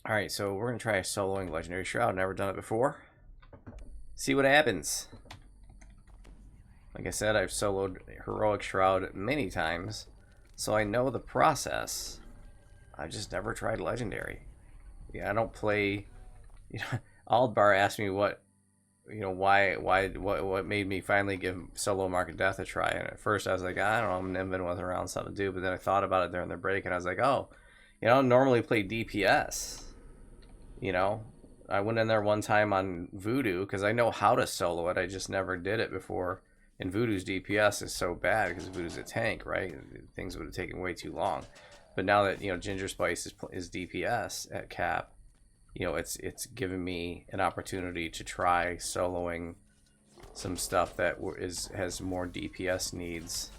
Alright, so we're going to try soloing Legendary Shroud. Never done it before. See what happens. Like I said, I've soloed Heroic Shroud many times, so I know the process. I just never tried Legendary. Yeah, I don't play... You know, Aldbar asked me what what made me finally give solo Mark of Death a try. And at first I was like, I don't know, I'm Nimbin with around something to do. But then I thought about it during the break, and I was like, oh, I don't normally play DPS. I went in there one time on Voodoo because I know how to solo it. I just never did it before. And Voodoo's DPS is so bad because Voodoo's a tank, right? Things would have taken way too long. But now that Ginger Spice is DPS at cap, it's given me an opportunity to try soloing some stuff that has more DPS needs.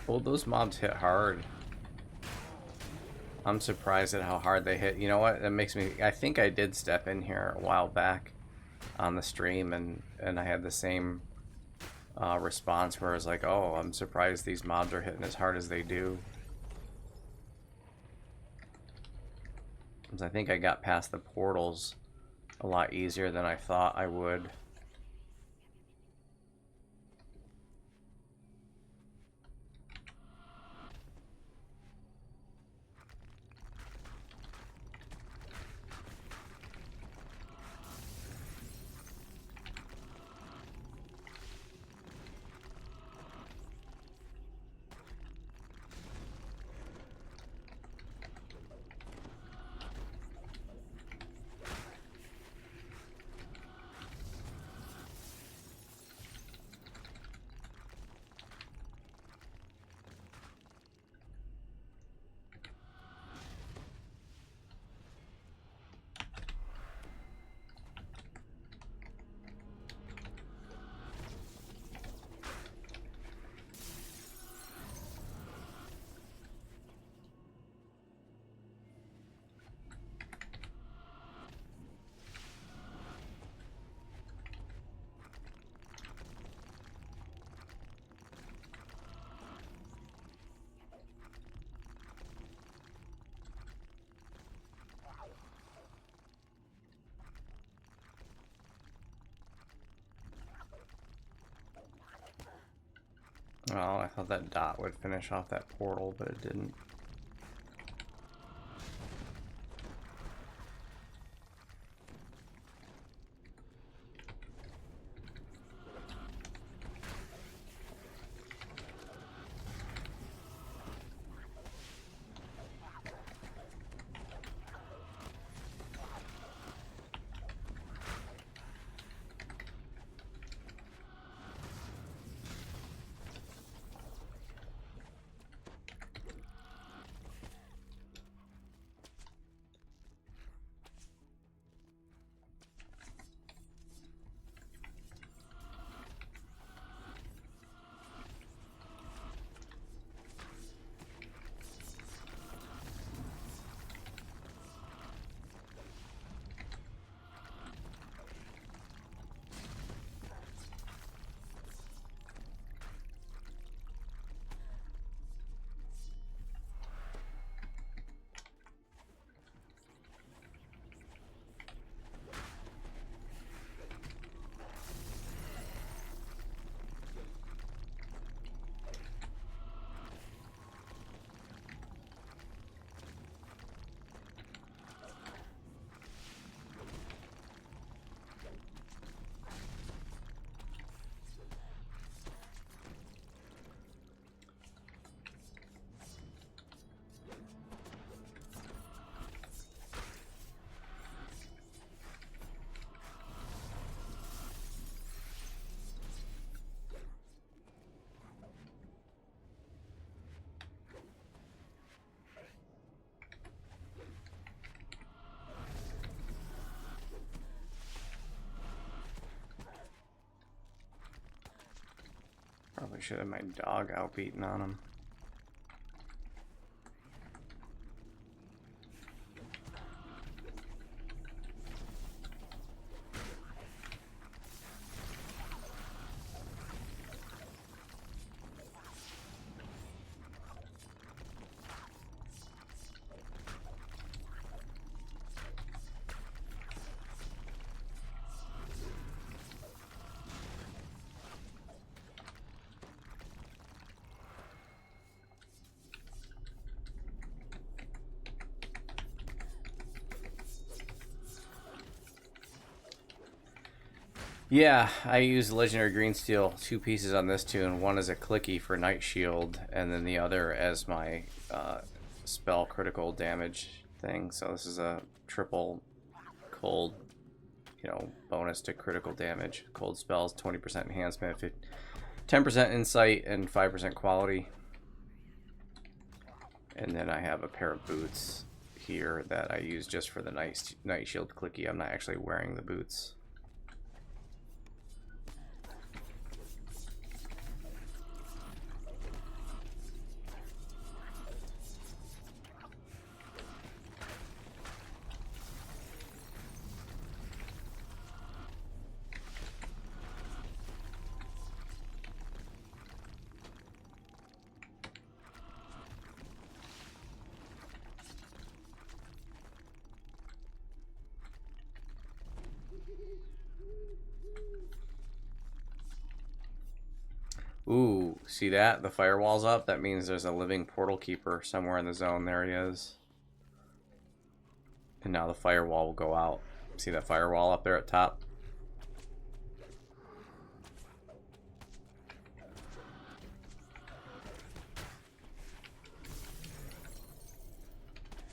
Well, those mobs hit hard. I'm surprised at how hard they hit. You know what? That makes me... I think I did step in here a while back on the stream, and I had the same response where I was like, oh, I'm surprised these mobs are hitting as hard as they do. Because I think I got past the portals a lot easier than I thought I would. Oh, I thought that dot would finish off that portal, but it didn't. Probably should have my dog out beating on him. Yeah, I use Legendary Green Steel, 2 pieces on this tune. One is a clicky for Night Shield, and then the other as my spell critical damage thing. So this is a triple cold, you know, bonus to critical damage. Cold spells, 20% enhancement, 10% insight, and 5% quality. And then I have a pair of boots here that I use just for the Night Shield clicky. I'm not actually wearing the boots. Ooh, see that? The firewall's up. That means there's a living portal keeper somewhere in the zone. There he is. And now the firewall will go out. See that firewall up there at top?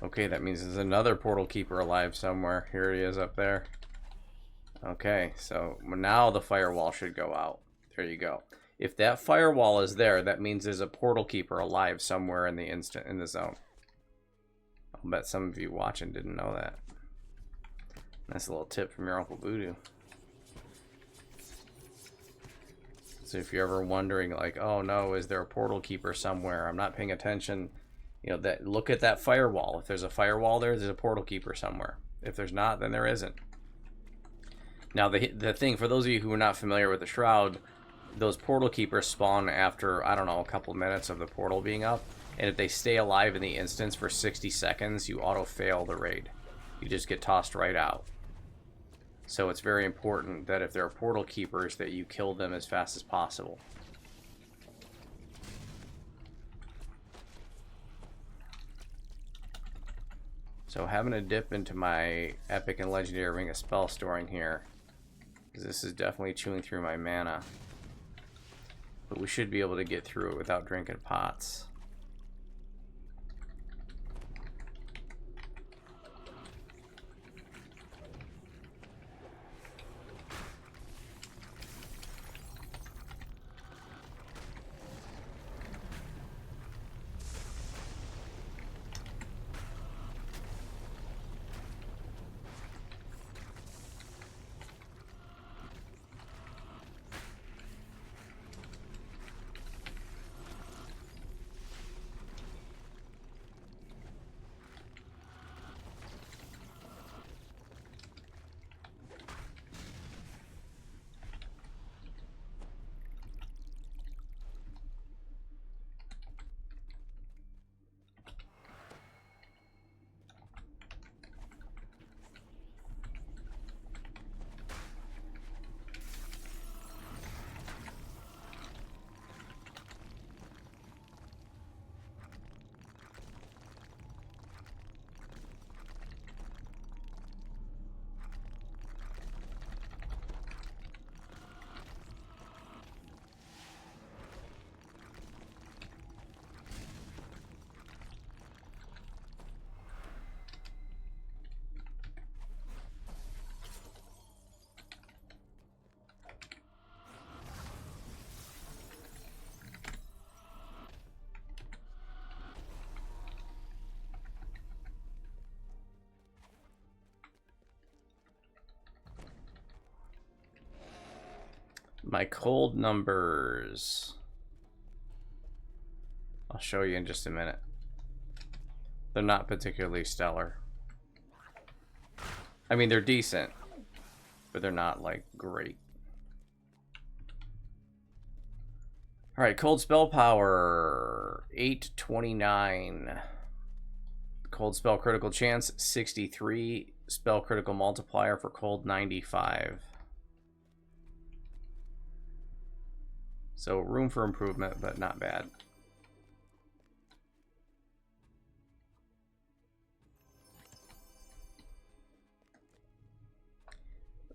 Okay, that means there's another portal keeper alive somewhere. Here he is up there. Okay, so now the firewall should go out. There you go. If that firewall is there, that means there's a portal keeper alive somewhere in the zone. I'll bet some of you watching didn't know that. Nice little tip from your Uncle Voodoo. So if you're ever wondering, like, oh no, is there a portal keeper somewhere? I'm not paying attention. You know, look at that firewall. If there's a firewall there, there's a portal keeper somewhere. If there's not, then there isn't. Now the thing, for those of you who are not familiar with the Shroud, those portal keepers spawn after, I don't know, a couple minutes of the portal being up. And if they stay alive in the instance for 60 seconds, you auto-fail the raid. You just get tossed right out. So it's very important that if there are portal keepers, that you kill them as fast as possible. So having a dip into my epic and legendary ring of spell storing here, because this is definitely chewing through my mana. But we should be able to get through it without drinking pots. My cold numbers. I'll show you in just a minute. They're not particularly stellar. I mean, they're decent, but they're not, like, great. Alright, cold spell power, 829. Cold spell critical chance, 63. Spell critical multiplier for cold, 95. So room for improvement, but not bad.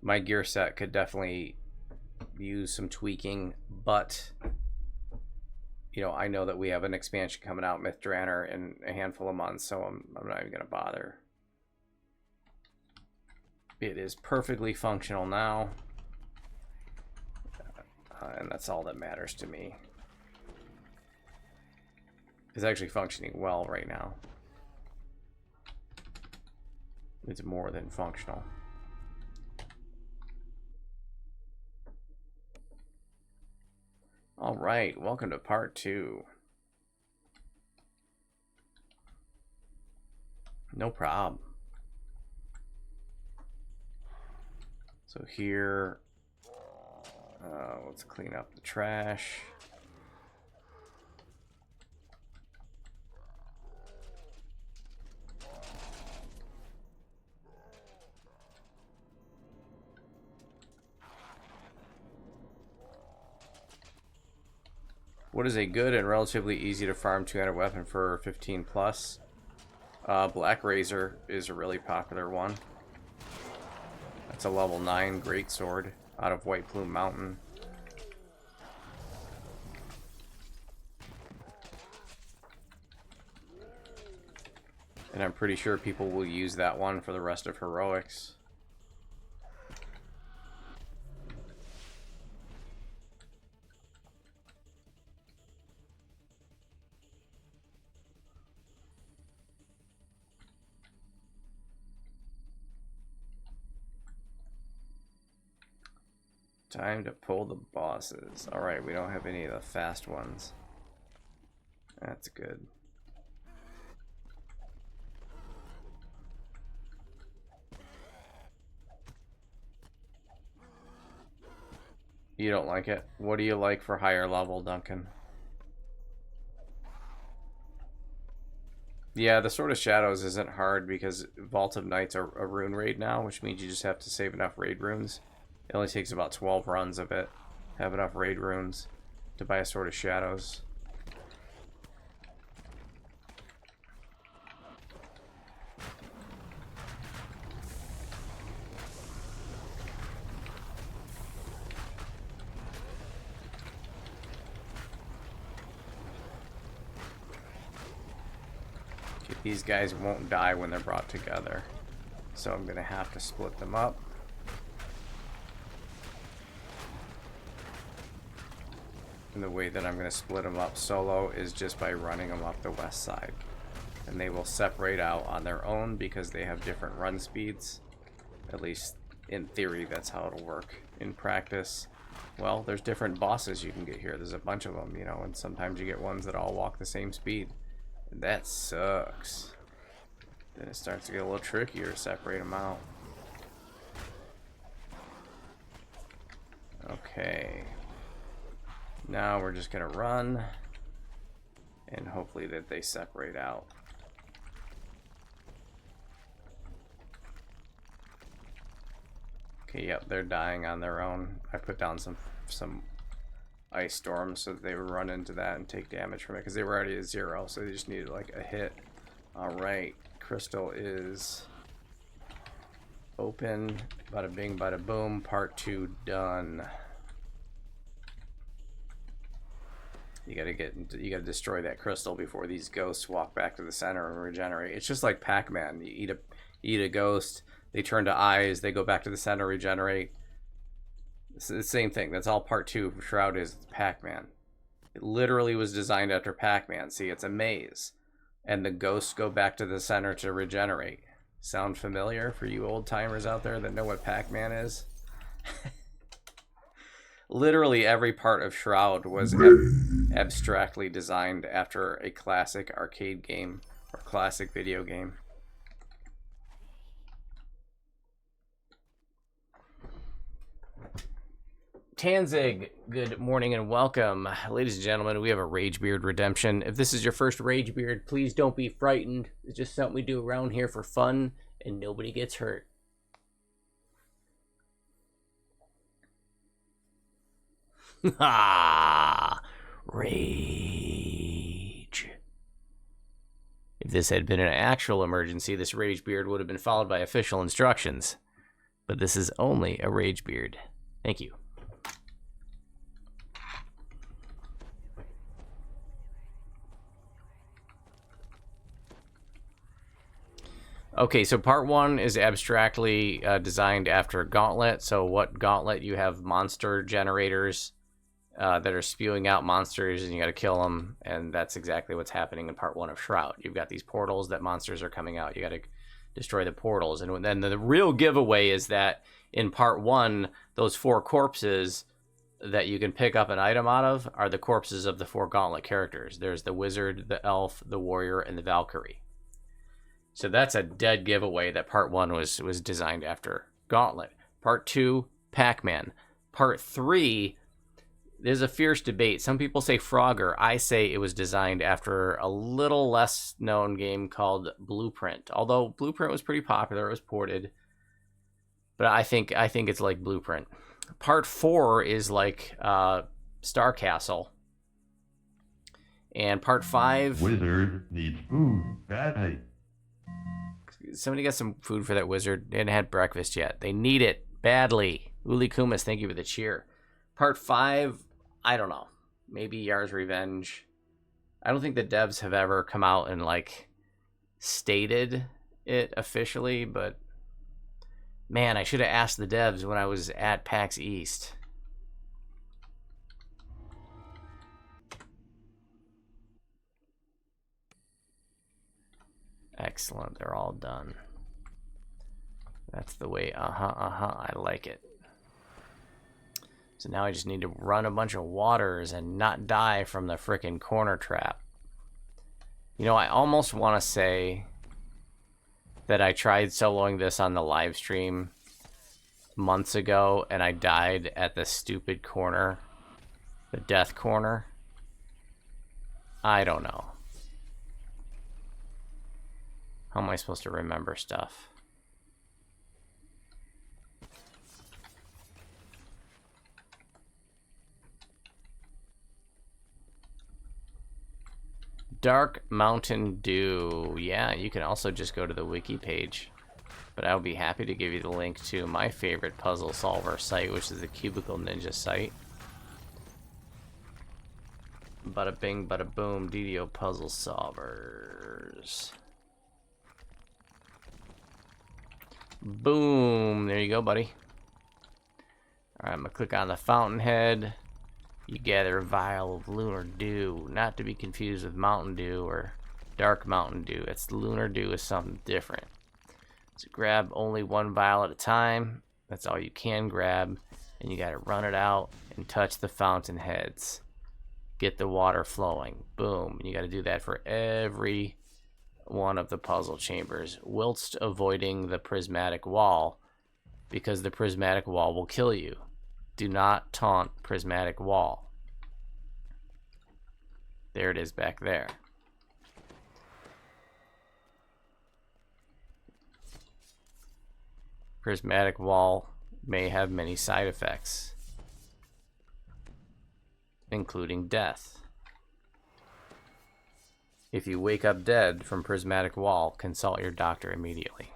My gear set could definitely use some tweaking, but you know, I know that we have an expansion coming out, Myth Draenor, in a handful of months, so I'm not even going to bother. It is perfectly functional now, and that's all that matters to me. It's actually functioning well right now. It's more than functional. All right, welcome to part 2. No problem. So here, let's clean up the trash. What is a good and relatively easy to farm 200 weapon for 15 plus? Black Razor is a really popular one. That's a level 9 greatsword out of White Plume Mountain. And I'm pretty sure people will use that one for the rest of heroics. Time to pull the bosses. Alright, we don't have any of the fast ones. That's good. You don't like it? What do you like for higher level, Duncan? Yeah, the Sword of Shadows isn't hard because Vault of Nights are a rune raid now, which means you just have to save enough raid runes. It only takes about 12 runs of it. Have enough raid runes to buy a Sword of Shadows. Okay, these guys won't die when they're brought together, so I'm gonna have to split them up. And the way that I'm going to split them up solo is just by running them up the west side. And they will separate out on their own because they have different run speeds. At least in theory, that's how it'll work. In practice, well, there's different bosses you can get here. There's a bunch of them, you know, and sometimes you get ones that all walk the same speed. And that sucks. Then it starts to get a little trickier to separate them out. Okay. Now we're just gonna run and hopefully that they separate out. Okay, yep, they're dying on their own. I put down some ice storms so that they would run into that and take damage from it because they were already at 0, so they just needed like a hit. Alright, crystal is open. Bada bing, bada boom. Part 2 done. You gotta destroy that crystal before these ghosts walk back to the center and regenerate. It's just like Pac-Man. You eat a ghost, they turn to eyes, they go back to the center, regenerate. It's the same thing. That's all part 2 of Shroud is Pac-Man. It literally was designed after Pac-Man. See, it's a maze. And the ghosts go back to the center to regenerate. Sound familiar for you old timers out there that know what Pac-Man is? Literally every part of Shroud was abstractly designed after a classic arcade game or classic video game. Tanzig, good morning and welcome. Ladies and gentlemen, we have a Ragebeard redemption. If this is your first Ragebeard, please don't be frightened. It's just something we do around here for fun and nobody gets hurt. Ah, rage. If this had been an actual emergency, this Ragebeard would have been followed by official instructions. But this is only a Ragebeard. Thank you. Okay, so part 1 is abstractly designed after Gauntlet. So what Gauntlet? You have monster generators that are spewing out monsters, and you got to kill them, and that's exactly what's happening in part 1 of Shroud. You've got these portals that monsters are coming out. You got to destroy the portals, and then the real giveaway is that in part 1, those 4 corpses that you can pick up an item out of are the corpses of the 4 Gauntlet characters. There's the Wizard, the Elf, the Warrior, and the Valkyrie. So that's a dead giveaway that part 1 was designed after Gauntlet. Part 2, Pac-Man. Part 3, there's a fierce debate. Some people say Frogger. I say it was designed after a little less known game called Blueprint. Although Blueprint was pretty popular, it was ported. But I think it's like Blueprint. Part 4 is like Star Castle. And part 5... Wizard needs food badly. Somebody got some food for that wizard. They hadn't had breakfast yet. They need it badly. Uli Kumas, thank you for the cheer. Part 5, I don't know. Maybe Yar's Revenge. I don't think the devs have ever come out and, like, stated it officially, but man, I should have asked the devs when I was at PAX East. Excellent, they're all done. That's the way, I like it. So now I just need to run a bunch of waters and not die from the frickin' corner trap. You know, I almost want to say that I tried soloing this on the live stream months ago and I died at the stupid corner, the death corner. I don't know. How am I supposed to remember stuff? Dark Mountain Dew. Yeah, you can also just go to the wiki page. But I'll be happy to give you the link to my favorite puzzle solver site, which is the Cubicle Ninja site. Bada bing, bada boom, DDO puzzle solvers. Boom, there you go, buddy. Alright, I'm gonna click on the fountainhead. You gather a vial of lunar dew, not to be confused with Mountain Dew or Dark Mountain Dew. It's lunar dew is something different. So grab only 1 vial at a time. That's all you can grab, and you gotta run it out and touch the fountain heads. Get the water flowing. Boom. And you gotta do that for every one of the puzzle chambers, whilst avoiding the prismatic wall, because the prismatic wall will kill you. Do not taunt prismatic wall. There it is back there. Prismatic wall may have many side effects, including death. If you wake up dead from prismatic wall, consult your doctor immediately.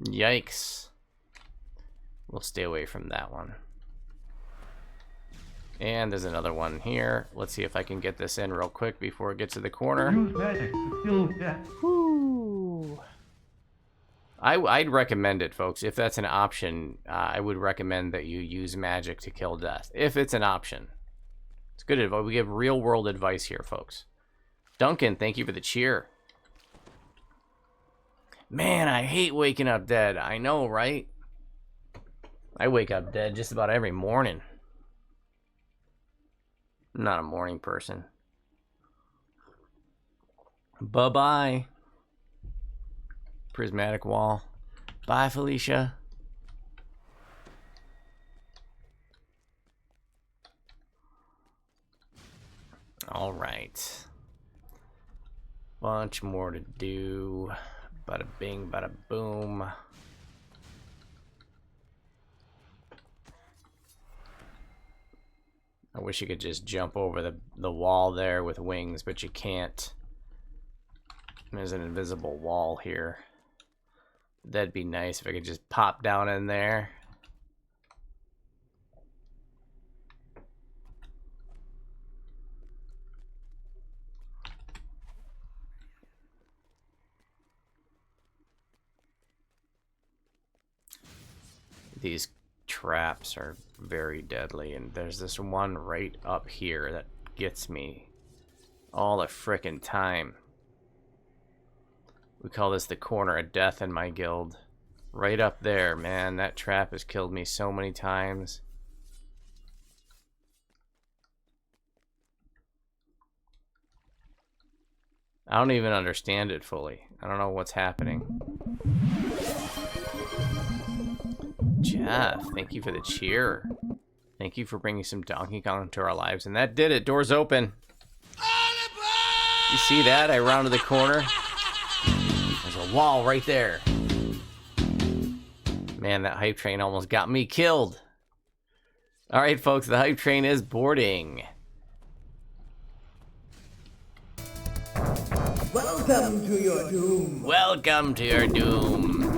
Yikes. We'll stay away from that one. And there's another one here. Let's see if I can get this in real quick before it gets to the corner. Use magic to kill death. Woo. I'd recommend it, folks. If that's an option, I would recommend that you use magic to kill death. If it's an option. It's good advice. We give real world advice here, folks. Duncan, thank you for the cheer. Man, I hate waking up dead. I know, right? I wake up dead just about every morning. I'm not a morning person. Bye-bye. Prismatic wall. Bye, Felicia. All right. Bunch more to do. Bada bing, bada boom. I wish you could just jump over the wall there with wings, but you can't. There's an invisible wall here. That'd be nice if I could just pop down in there. These traps are very deadly, and there's this one right up here that gets me all the frickin' time. We call this the corner of death in my guild. Right up there, man. That trap has killed me so many times. I don't even understand it fully. I don't know what's happening. Jeff, thank you for the cheer. Thank you for bringing some Donkey Kong into our lives. And that did it. Doors open. You see that? I rounded the corner. There's a wall right there. Man, that hype train almost got me killed. All right, folks, the hype train is boarding. Welcome to your doom. Welcome to your doom.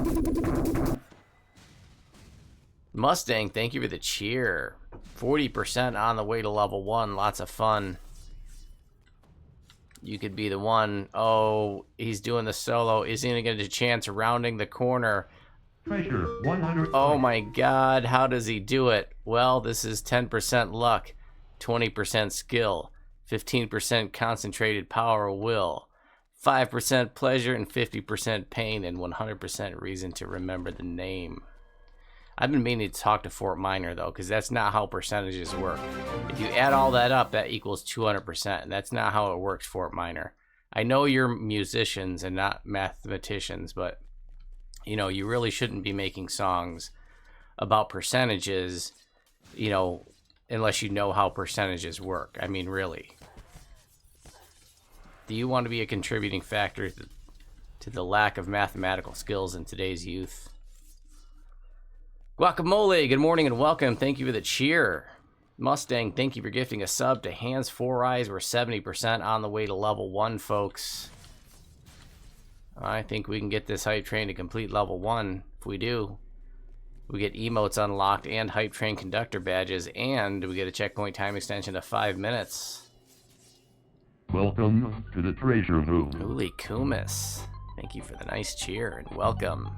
Mustang, thank you for the cheer. 40% on the way to level 1. Lots of fun. You could be the one. Oh, he's doing the solo. Isn't he going to get a chance rounding the corner? Treasure 100. Oh my god, how does he do it? Well, this is 10% luck, 20% skill, 15% concentrated power will, 5% pleasure, and 50% pain, and 100% reason to remember the name. I've been meaning to talk to Fort Minor, though, because that's not how percentages work. If you add all that up, that equals 200%, and that's not how it works, Fort Minor. I know you're musicians and not mathematicians, but, you know, you really shouldn't be making songs about percentages, you know, unless you know how percentages work. I mean, really. Do you want to be a contributing factor to the lack of mathematical skills in today's youth? Guacamole, good morning and welcome. Thank you for the cheer. Mustang, thank you for gifting a sub to Hands 4 Eyes. We're 70% on the way to level 1, folks. I think we can get this hype train to complete level 1. If we do, we get emotes unlocked and hype train conductor badges, and we get a checkpoint time extension to 5 minutes. Welcome to the treasure room. Holy Kumis. Thank you for the nice cheer, and welcome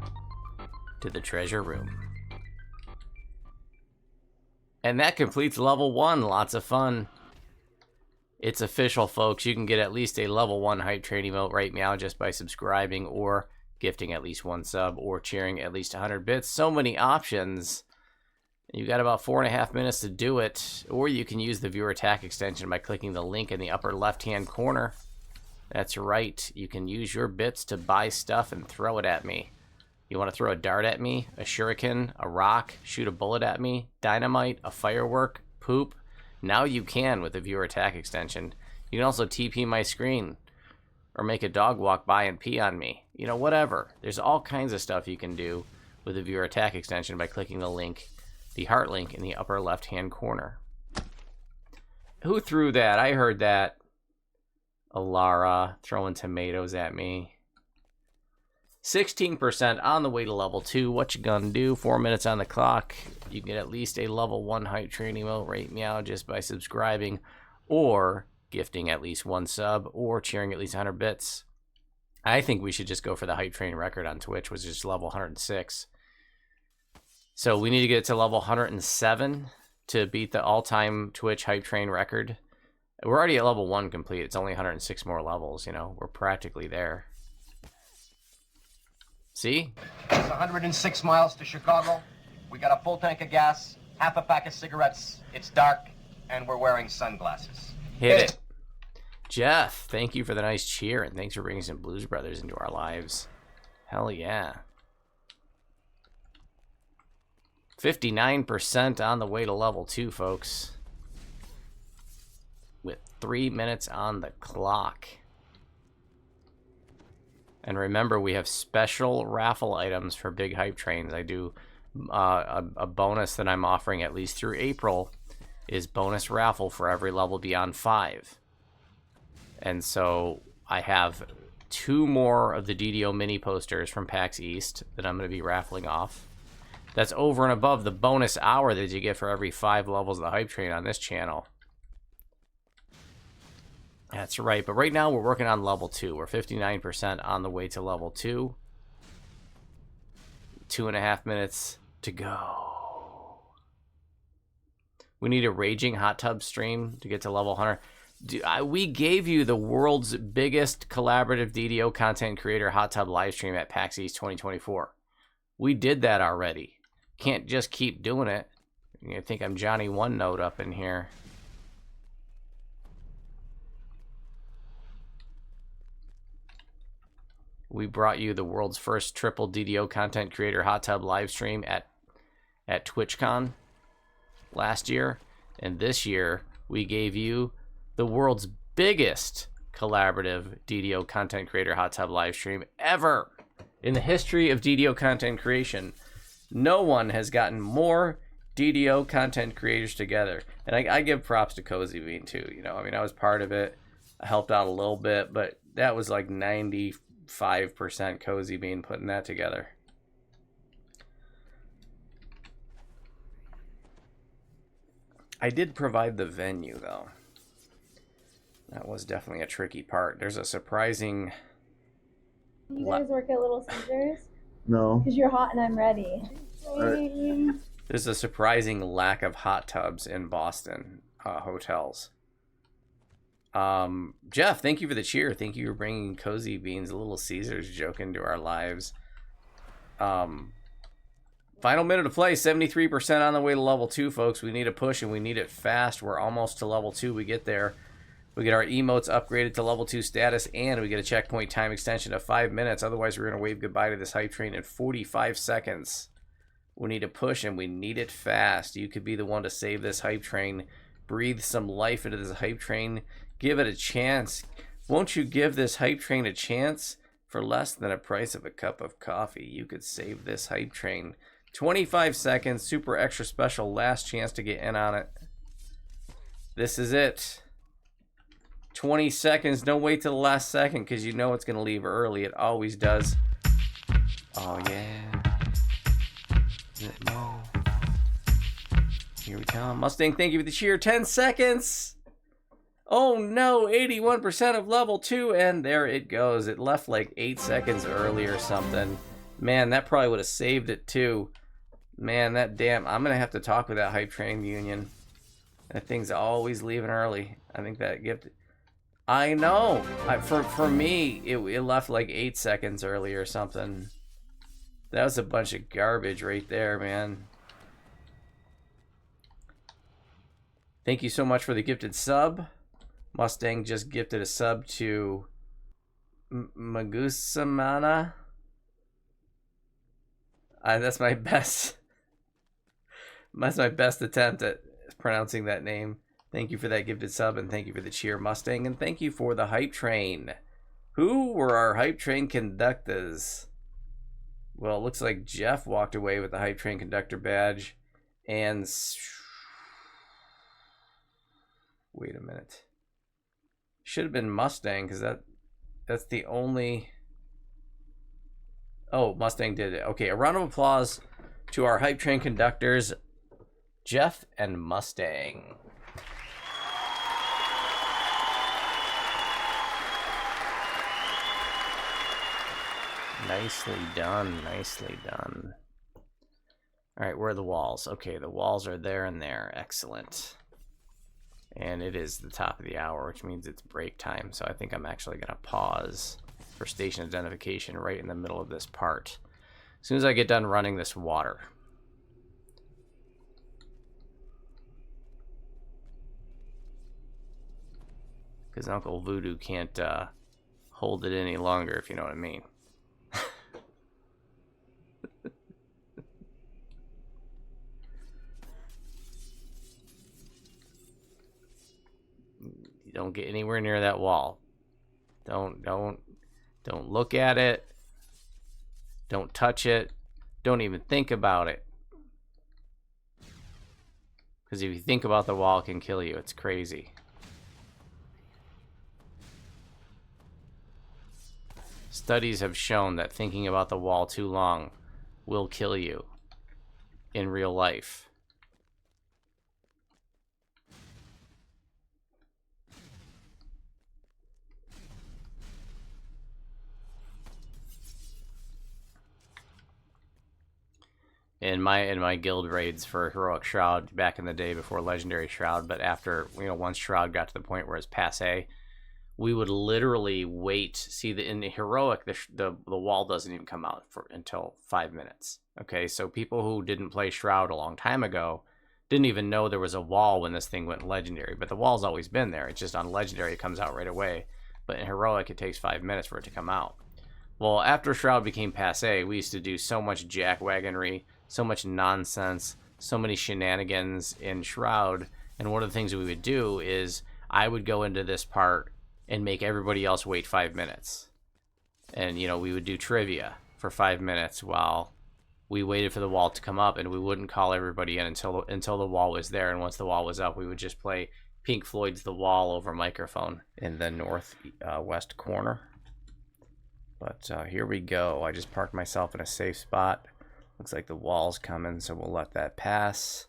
to the treasure room. And that completes level 1. Lots of fun. It's official, folks. You can get at least a level 1 hype train emote right now just by subscribing or gifting at least 1 sub or cheering at least 100 bits. So many options. You got about 4.5 minutes to do it. Or you can use the viewer attack extension by clicking the link in the upper left-hand corner. That's right. You can use your bits to buy stuff and throw it at me. You want to throw a dart at me, a shuriken, a rock, shoot a bullet at me, dynamite, a firework, poop? Now you can with the viewer attack extension. You can also TP my screen or make a dog walk by and pee on me. You know, whatever. There's all kinds of stuff you can do with the viewer attack extension by clicking the link, the heart link in the upper left-hand corner. Who threw that? I heard that. Alara throwing tomatoes at me. 16% on the way to level 2. What you gonna do? 4 minutes on the clock. You get at least a level 1 hype train emote right meow just by subscribing or gifting at least 1 sub or cheering at least 100 bits. I think we should just go for the hype train record on Twitch, which is level 106. So we need to get to level 107 to beat the all-time Twitch hype train record. We're already at level 1 complete. It's only 106 more levels, you know. We're practically there. See? It's 106 miles to Chicago. We got a full tank of gas, half a pack of cigarettes. It's dark, and we're wearing sunglasses. Hit it. Jeff, thank you for the nice cheer, and thanks for bringing some Blues Brothers into our lives. Hell yeah. 59% on the way to level 2, folks. With 3 minutes on the clock. And remember, we have special raffle items for big hype trains. I do a bonus that I'm offering at least through April is bonus raffle for every level beyond 5. And so I have 2 more of the DDO mini posters from PAX East that I'm going to be raffling off. That's over and above the bonus hour that you get for every 5 levels of the hype train on this channel. That's right, but right now we're working on level 2. We're 59% on the way to level 2. 2.5 minutes to go. We need a raging hot tub stream to get to level 100. We gave you the world's biggest collaborative DDO content creator hot tub live stream at PAX East 2024. We did that already. Can't just keep doing it. You think I'm Johnny One Note up in here. We brought you the world's first triple DDO content creator hot tub live stream at TwitchCon last year. And this year, we gave you the world's biggest collaborative DDO content creator hot tub live stream ever in the history of DDO content creation. No one has gotten more DDO content creators together. And I give props to Cozy Bean too. You know, I mean, I was part of it. I helped out a little bit, but that was like 95% Cozy Bean putting that together. I did provide the venue though. That was definitely a tricky part. There's a surprising... You guys work at Little Caesars? No. Because you're hot and I'm ready. There's a surprising lack of hot tubs in Boston hotels. Jeff, thank you for the cheer. Thank you for bringing Cozy Beans, Little Caesars joke into our lives. Final minute to play, 73% on the way to level 2, folks. We need a push and we need it fast. We're almost to level 2. We get there. We get our emotes upgraded to level 2 status, and we get a checkpoint time extension of 5 minutes. Otherwise, we're going to wave goodbye to this hype train in 45 seconds. We need a push, and we need it fast. You could be the one to save this hype train. Breathe some life into this hype train. Give it a chance. Won't you give this hype train a chance? For less than a price of a cup of coffee, you could save this hype train. 25 seconds, super extra special, last chance to get in on it. This is it. 20 seconds, don't wait till the last second because you know it's going to leave early. It always does. Oh, yeah. No. Here we go. Mustang, thank you for the cheer. 10 seconds. Oh, no. 81% of level 2, and there it goes. It left like 8 seconds early or something. Man, that probably would have saved it, too. Man, that damn... I'm going to have to talk with that hype train union. That thing's always leaving early. I think that gift... I know. For me, it left like 8 seconds early or something. That was a bunch of garbage right there, man. Thank you so much for the gifted sub. Mustang just gifted a sub to Magusamana. That's my best. That's my best attempt at pronouncing that name. Thank you for that gifted sub, and thank you for the cheer, Mustang, and thank you for the hype train. Who were our hype train conductors? Well, it looks like Jeff walked away with the hype train conductor badge, and wait a minute. Should have been Mustang because that's the only. Oh, Mustang did it. Okay, a round of applause to our hype train conductors, Jeff and Mustang. Nicely done, nicely done. All right, where are the walls? Okay, the walls are there and there. Excellent. And it is the top of the hour, which means it's break time. So I think I'm actually going to pause for station identification right in the middle of this part. As soon as I get done running this water. Because Uncle Voodoo can't hold it any longer, if you know what I mean. You don't get anywhere near that wall. Don't look at it. Don't touch it. Don't even think about it. Because if you think about the wall, it can kill you. It's crazy. Studies have shown that thinking about the wall too long will kill you in real life. In my guild raids for Heroic Shroud back in the day before Legendary Shroud, but after, once Shroud got to the point where it's passe, we would literally wait. See, in the Heroic, the wall doesn't even come out until 5 minutes. Okay, so people who didn't play Shroud a long time ago didn't even know there was a wall when this thing went Legendary, but the wall's always been there. It's just on Legendary it comes out right away, but in Heroic it takes 5 minutes for it to come out. Well, after Shroud became passe, we used to do so much jackwagonry, so much nonsense, so many shenanigans in Shroud, and one of the things we would do is I would go into this part and make everybody else wait 5 minutes. And, we would do trivia for 5 minutes while we waited for the wall to come up, and we wouldn't call everybody in until the wall was there, and once the wall was up, we would just play Pink Floyd's The Wall over microphone in the northwest corner. But here we go. I just parked myself in a safe spot. Looks like the wall's coming, so we'll let that pass.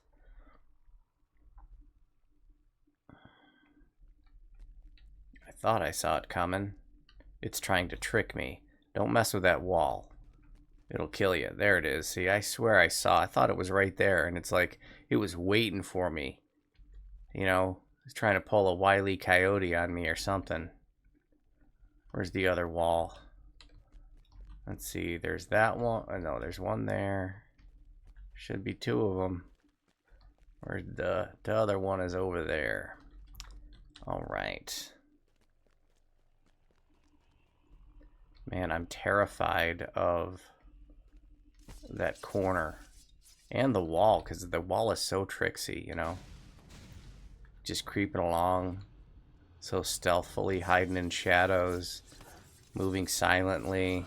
I thought I saw it coming. It's trying to trick me. Don't mess with that wall. It'll kill you. There it is. See, I swear I thought it was right there, and it's like it was waiting for me. It's trying to pull a Wile E. Coyote on me or something. Where's the other wall? Let's see, there's that one. Oh, no, there's one there. Should be two of them. Where's the other one is over there. All right. Man, I'm terrified of that corner and the wall, because the wall is so tricksy, Just creeping along, so stealthily, hiding in shadows, moving silently.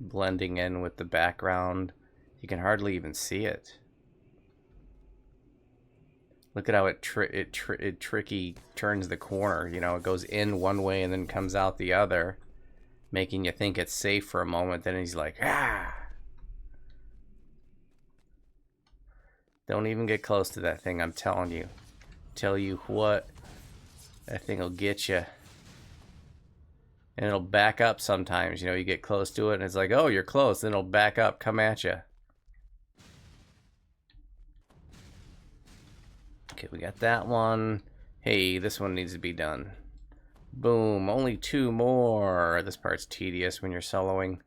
Blending in with the background. You can hardly even see it. Look at how it tricky turns the corner. It goes in one way and then comes out the other, making you think it's safe for a moment. Then he's like, ah! Don't even get close to that thing, I'm telling you. Tell you what, that thing will get you. And it'll back up sometimes. You get close to it and it's like, oh, you're close. Then it'll back up, come at you. Okay, we got that one. Hey, this one needs to be done. Boom, only 2 more. This part's tedious when you're soloing.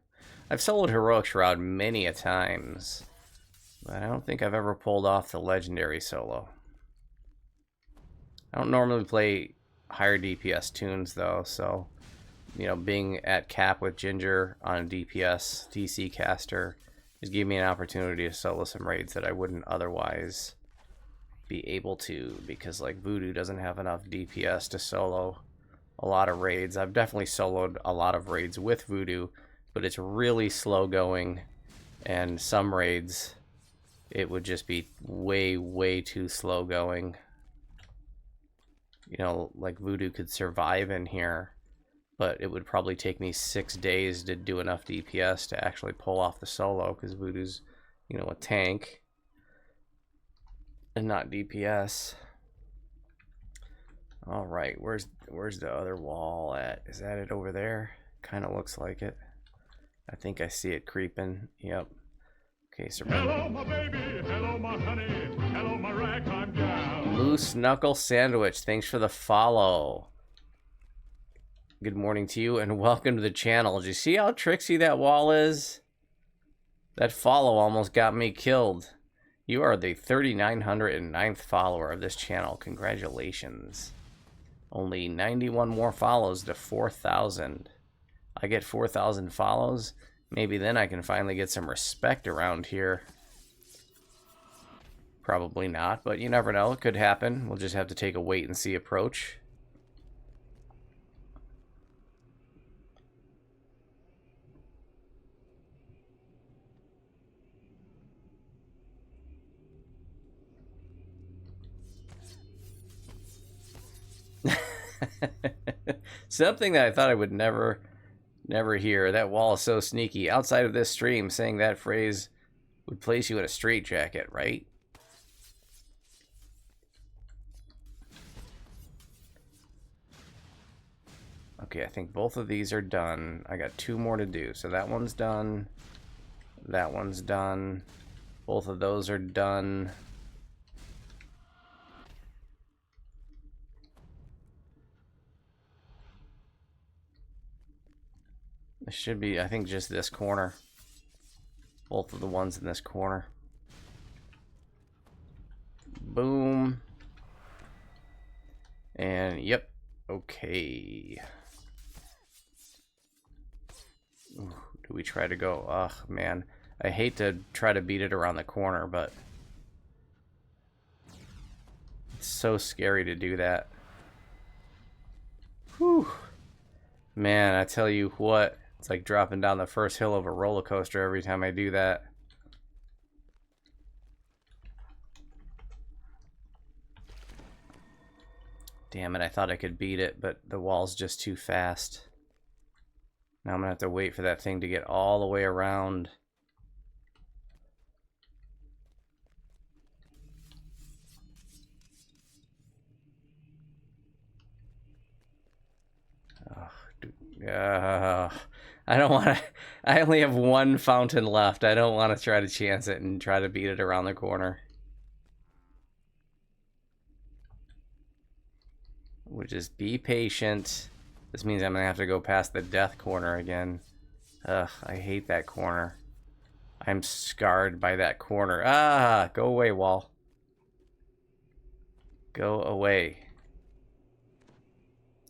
I've soloed Heroic Shroud many a times, but I don't think I've ever pulled off the Legendary solo. I don't normally play higher DPS tunes though, so being at cap with Ginger on a DPS DC caster just gave me an opportunity to solo some raids that I wouldn't otherwise be able to, because like Voodoo doesn't have enough DPS to solo a lot of raids. I've definitely soloed a lot of raids with Voodoo, but it's really slow going, and some raids it would just be way too slow going. Like Voodoo could survive in here, but it would probably take me 6 days to do enough DPS to actually pull off the solo, because Voodoo's a tank and not DPS. All right, where's the other wall at? Is that it over there? Kind of looks like it. I think I see it creeping. Yep. Okay, so Hello, my baby. Hello, my honey. Hello, my ragtime gal. Loose Knuckle Sandwich, thanks for the follow. Good morning to you and welcome to the channel. Did you see how tricksy that wall is? That follow almost got me killed. You are the 3,909th follower of this channel. Congratulations. Only 91 more follows to 4,000. I get 4,000 follows. Maybe then I can finally get some respect around here. Probably not, but you never know. It could happen. We'll just have to take a wait and see approach. Something that I thought I would never hear. That wall is so sneaky. Outside of this stream, saying that phrase would place you in a straitjacket, right? Okay, I think both of these are done. I got 2 more to do. So that one's done. That one's done. Both of those are done. It should be, I think, just this corner. Both of the ones in this corner. Boom. And, yep. Okay. Ooh, do we try to go? Ugh, man. I hate to try to beat it around the corner, but it's so scary to do that. Whew. Man, I tell you what. It's like dropping down the first hill of a roller coaster every time I do that. Damn it, I thought I could beat it, but the wall's just too fast. Now I'm gonna have to wait for that thing to get all the way around. I don't want to. I only have 1 fountain left. I don't want to try to chance it and try to beat it around the corner. We'll just be patient. This means I'm going to have to go past the death corner again. Ugh, I hate that corner. I'm scarred by that corner. Ah, go away, wall. Go away.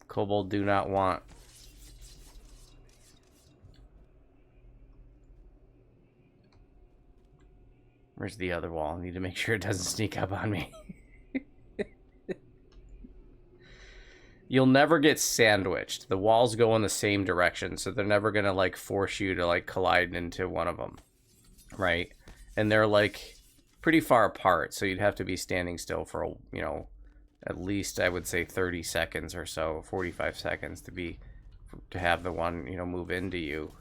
Kobold do not want. Where's the other wall? I need to make sure it doesn't sneak up on me. You'll never get sandwiched. The walls go in the same direction, so they're never gonna like force you to like collide into one of them, right? And they're like pretty far apart, so you'd have to be standing still for, you know, at least I would say 30 seconds or so, 45 seconds to have the one, you know, move into you.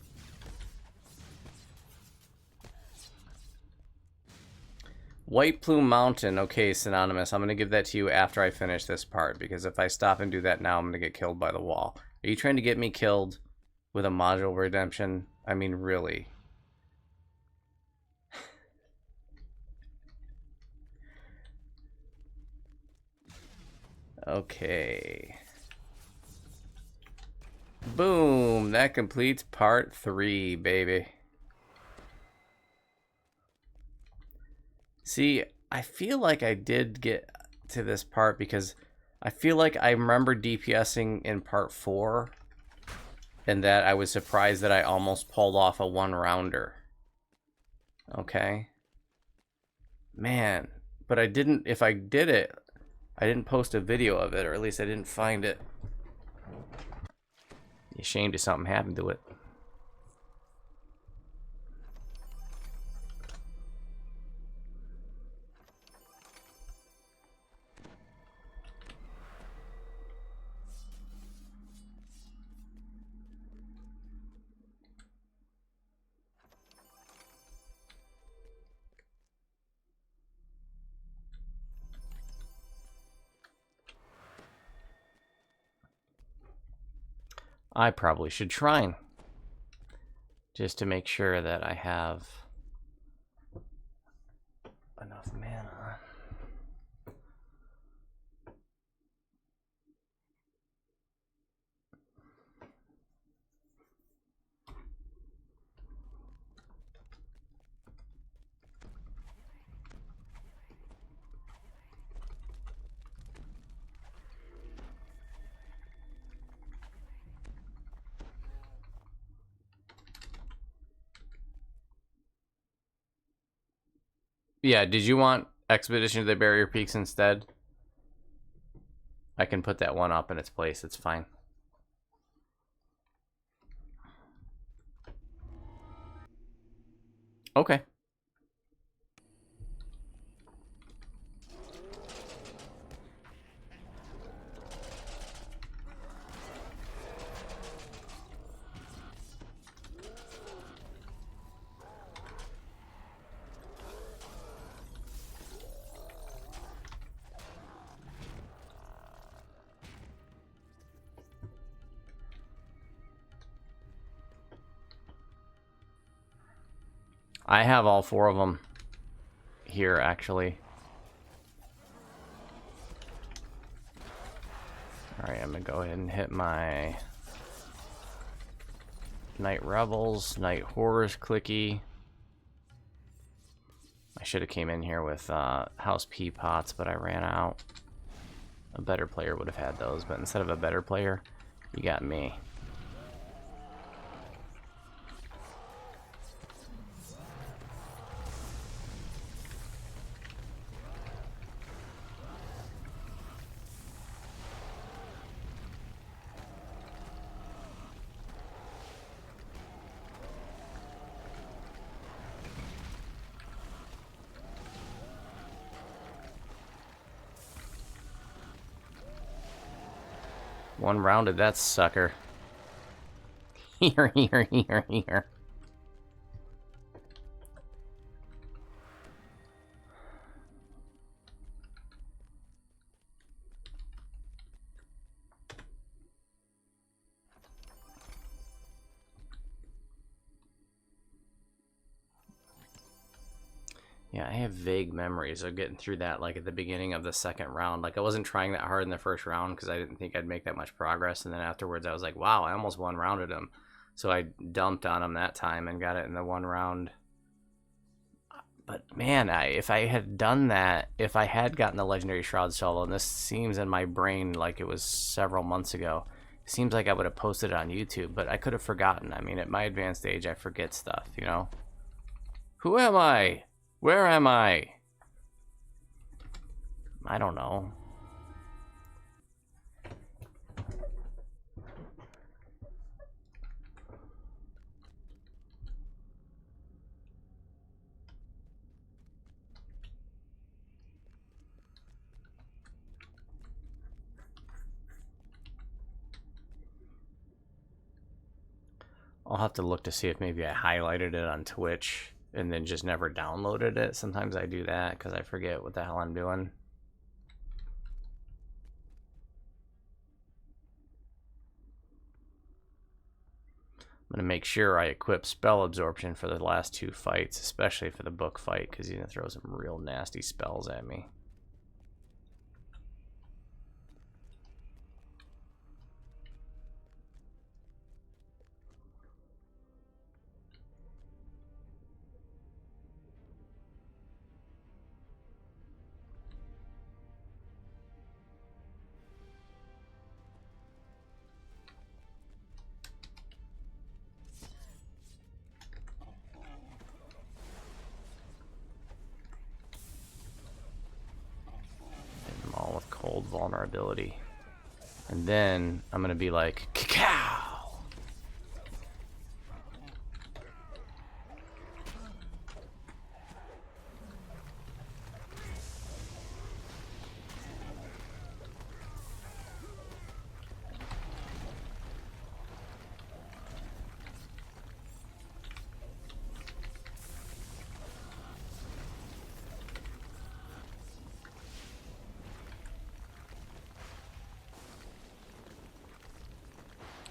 White Plume Mountain. Okay, Synonymous. I'm going to give that to you after I finish this part, because if I stop and do that now, I'm going to get killed by the wall. Are you trying to get me killed with a module redemption? I mean, really? Okay. Boom. That completes part 3, baby. See, I feel like I did get to this part because I feel like I remember DPSing in part 4 and that I was surprised that I almost pulled off a 1-rounder. Okay. Man, but I didn't, if I did it, I didn't post a video of it, or at least I didn't find it. Ashamed if something happened to it. I probably should shrine. just to make sure that I have enough mana. Yeah, did you want Expedition to the Barrier Peaks instead? I can put that one up in its place, it's fine. Okay. I have all 4 of them here, actually. Alright, I'm gonna go ahead and hit my Night Rebels, Night Horrors clicky. I should have came in here with House Pea Pots, but I ran out. A better player would have had those, but instead of a better player, you got me. One rounded that sucker. Here. Yeah, I have vague memories of getting through that, like, at the beginning of the second round. Like, I wasn't trying that hard in the first round because I didn't think I'd make that much progress. And then afterwards, I was like, wow, I almost one-rounded him. So I dumped on him that time and got it in the one round. But, man, if I had done that, if I had gotten the Legendary Shroud solo, and this seems in my brain like it was several months ago, it seems like I would have posted it on YouTube, but I could have forgotten. I mean, at my advanced age, I forget stuff, you know? Who am I? Where am I? I don't know. I'll have to look to see if maybe I highlighted it on Twitch and then just never downloaded it. Sometimes I do that because I forget what the hell I'm doing. I'm going to make sure I equip spell absorption for the last 2 fights, especially for the book fight, because he's going to throw some real nasty spells at me. All with cold vulnerability. And then I'm gonna be like, cacao!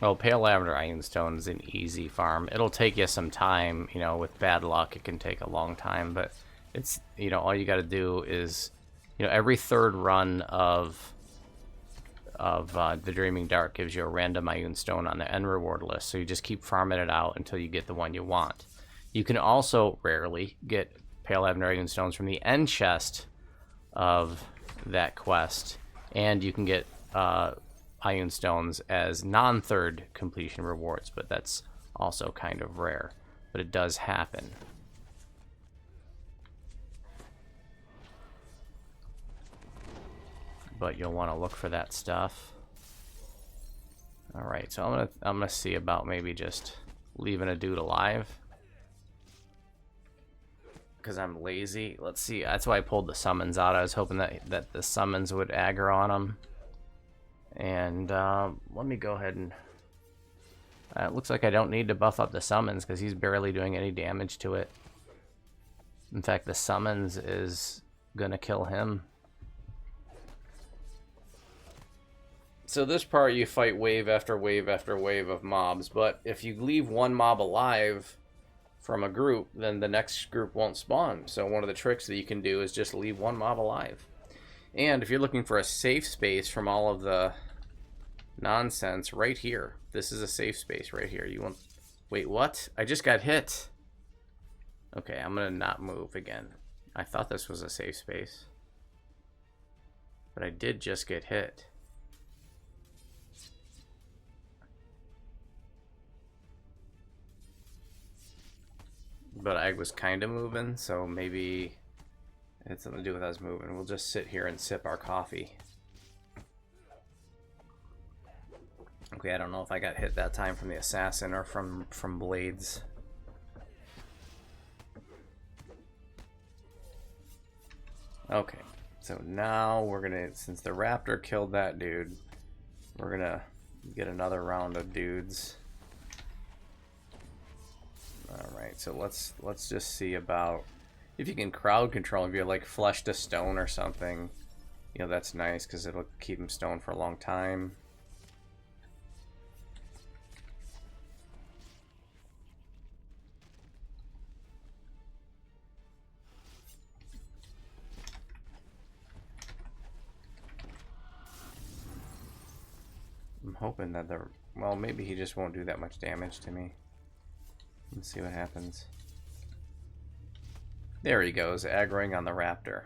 Oh, Pale Lavender Ironstone is an easy farm. It'll take you some time, you know, with bad luck it can take a long time, but it's, you know, all you got to do is, you know, every third run of the Dreaming Dark gives you a random Ironstone on the end reward list, so you just keep farming it out until you get the one you want. You can also rarely get Pale Lavender Ironstones from the end chest of that quest, and you can get Ironstones as non-third completion rewards, but that's also kind of rare, but it does happen. But you'll want to look for that stuff. All right, so I'm gonna see about maybe just leaving a dude alive because I'm lazy. Let's see. That's why I pulled the summons out. I was hoping that the summons would aggro on him. And let me go ahead and... it looks like I don't need to buff up the summons because he's barely doing any damage to it. In fact, the summons is gonna kill him. So this part you fight wave after wave after wave of mobs, but if you leave one mob alive from a group, then the next group won't spawn. So one of the tricks that you can do is just leave one mob alive. And if you're looking for a safe space from all of the nonsense, right here. This is a safe space right here. You want... Wait, what? I just got hit. Okay, I'm gonna not move again. I thought this was a safe space. But I did just get hit. But I was kind of moving, so maybe it had something to do with us moving. We'll just sit here and sip our coffee. Okay, I don't know if I got hit that time from the assassin or from blades. Okay, so now we're gonna, since the raptor killed that dude, we're gonna get another round of dudes. Alright, so let's just see about if you can crowd control. If you're like flesh to stone or something, you know, that's nice because it'll keep him stoned for a long time. I'm hoping that the... Well, maybe he just won't do that much damage to me. Let's see what happens. There he goes, aggroing on the raptor.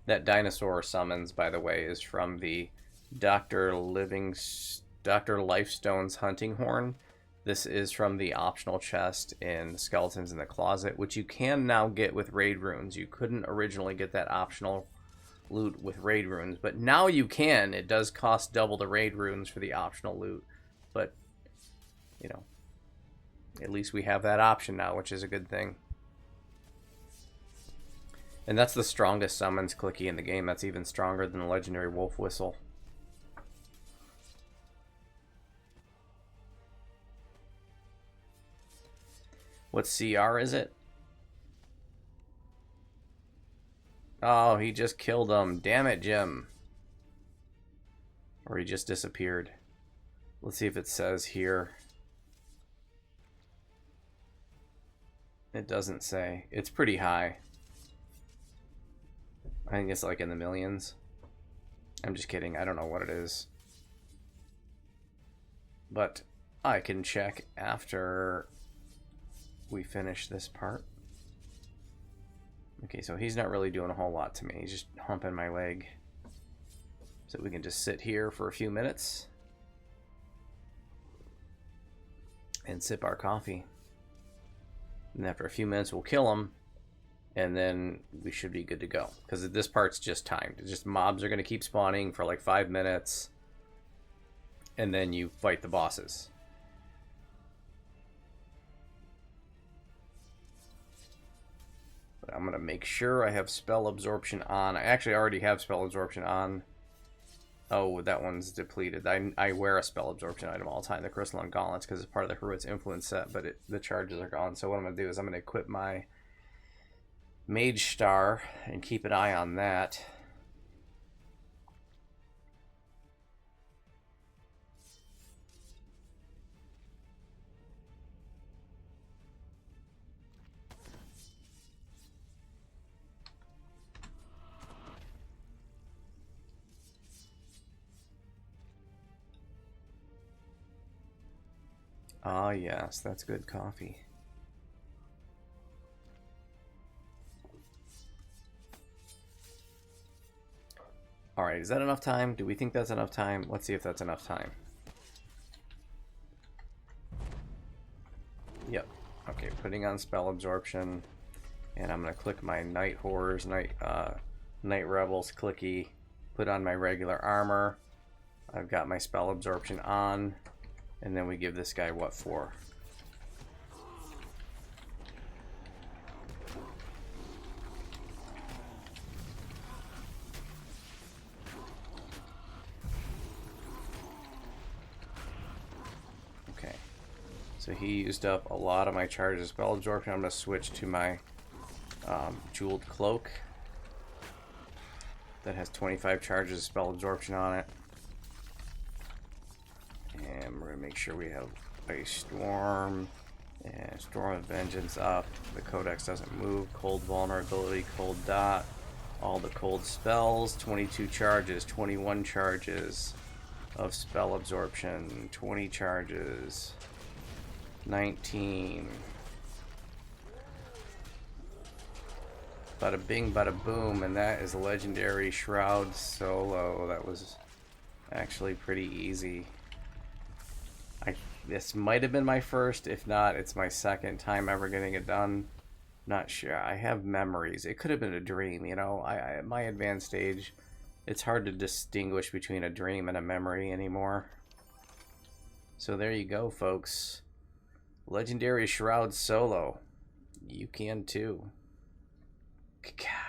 That dinosaur summons, by the way, is from the Dr. Lifestone's hunting horn. This is from the optional chest in Skeletons in the Closet, which you can now get with raid runes. You couldn't originally get that optional loot with raid runes, but now you can. It does cost double the raid runes for the optional loot, but you know, at least we have that option now, which is a good thing. And that's the strongest summons clicky in the game. That's even stronger than the legendary wolf whistle. What CR is it? Oh, he just killed him. Damn it, Jim. Or he just disappeared. Let's see if it says here. It doesn't say. It's pretty high. I think it's like in the millions. I'm just kidding. I don't know what it is. But I can check after we finish this part. Okay, so he's not really doing a whole lot to me. He's just humping my leg. So we can just sit here for a few minutes and sip our coffee. And after a few minutes, we'll kill him, and then we should be good to go. Because this part's just timed. It's just mobs are going to keep spawning for like 5 minutes, and then you fight the bosses. I'm going to make sure I have spell absorption on. I actually already have spell absorption on. Oh, that one's depleted. I wear a spell absorption item all the time, the Crystalline Gauntlets, because it's part of the Heroic's Influence set, but the charges are gone. So what I'm going to do is I'm going to equip my Mage Star and keep an eye on that. Ah, yes, that's good coffee. Alright, is that enough time? Do we think that's enough time? Let's see if that's enough time. Yep. Okay, putting on spell absorption. And I'm going to click my Night Horrors, Night Rebels clicky. Put on my regular armor. I've got my spell absorption on. And then we give this guy what for? Okay. So he used up a lot of my charges of spell absorption. I'm going to switch to my Jeweled Cloak. That has 25 charges of spell absorption on it. And we're going to make sure we have Ice Storm and Storm of Vengeance up. The Codex doesn't move. Cold Vulnerability, Cold Dot. All the cold spells. 22 charges, 21 charges of spell absorption. 20 charges. 19. Bada bing, bada boom, and that is Legendary Shroud solo. That was actually pretty easy. This might have been my first. If not, it's my second time ever getting it done. Not sure. I have memories. It could have been a dream, you know. At my advanced stage, it's hard to distinguish between a dream and a memory anymore. So there you go, folks. Legendary Shroud solo. You can too. Cacao.